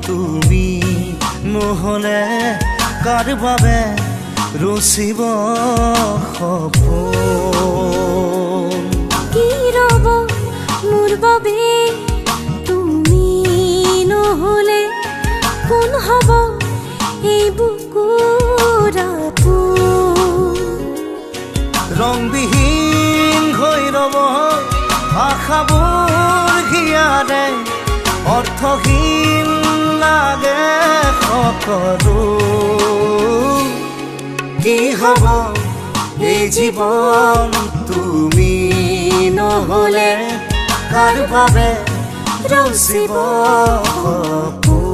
তুমি নহলে কাৰ বাবে ৰচিব সপোন কি ৰব মোৰ বাবে তুমি নহলে কোন হব এই বুকুৰ আপোন ৰংবিহীন হৈ ৰব আশাবোৰ হিয়াৰে অৰ্থহীন লাগে সকলো কি হব এই জীৱন তুমি নহলে কাৰ বাবে ৰচিব সপোন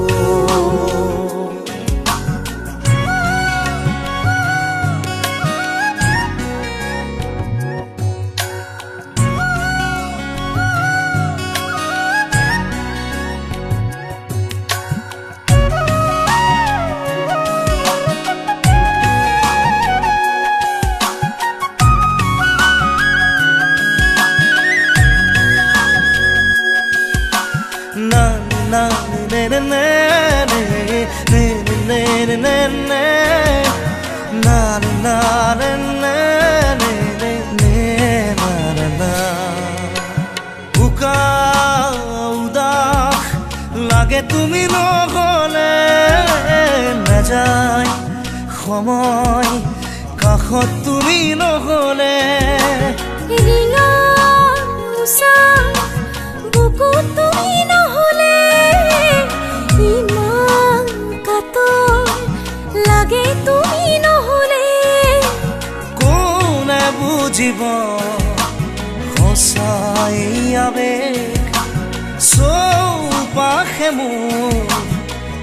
লাগে তুমি নহলে নাযায় সময় কাষত তুমি নহলে বুকু তুমি নহলে ইমান কাতৰ লাগে তুমি নহলে কোনে বুজিব সঁচাই আবেগ চৌপাশে মোৰ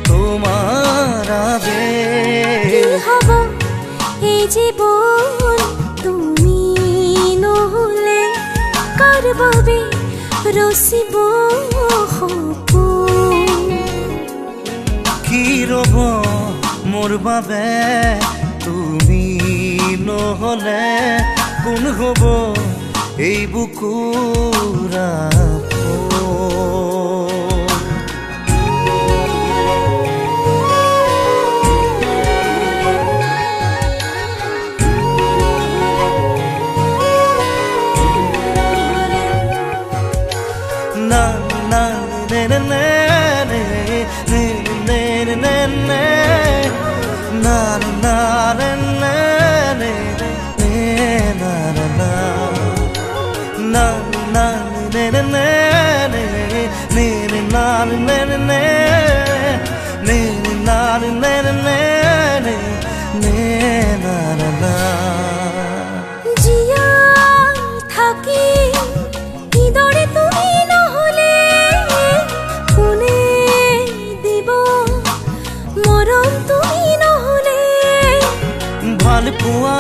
তোমাৰ আবেগ কি হব এই জীৱন তুমি নহলে কাৰ বাবে ৰচিব সপোন কি ৰব মোৰ বাবে তুমি নহলে কোন হব এই বুকুৰ জীয়াই থাকি কিদৰে তুমি নহলে কোনে দিব মৰম তুমি নহলে ভাল পোৱা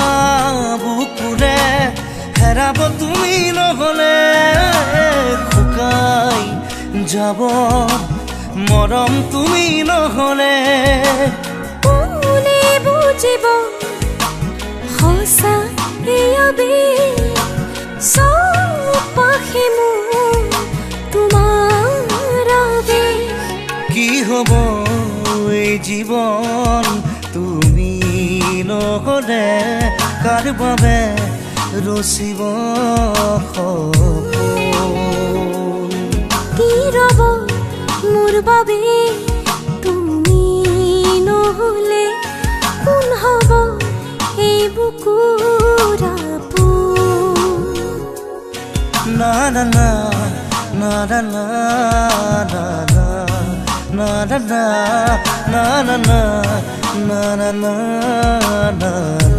বুকুৰে হেৰাব তুমি নহলে শুকাই যাব মৰম তুমি নহলে কোনে বুজিব সঁচা এই আবেগ চৌপাশে মোৰ তোমাৰ আবেগ কি হব এই জীৱন তুমি নহলে কাৰ বাবে ৰচিব সপোন কি ৰব মোৰ বাবে তুমি নহলে কোন হব এই বুকুৰ আপোন না না না না না না না না না না না না na na na na na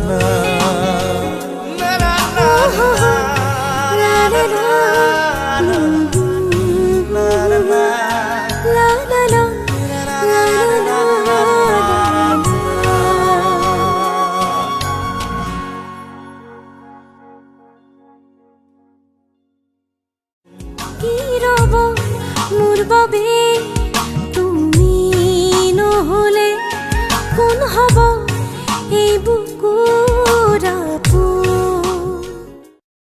কি রব মোর বাবে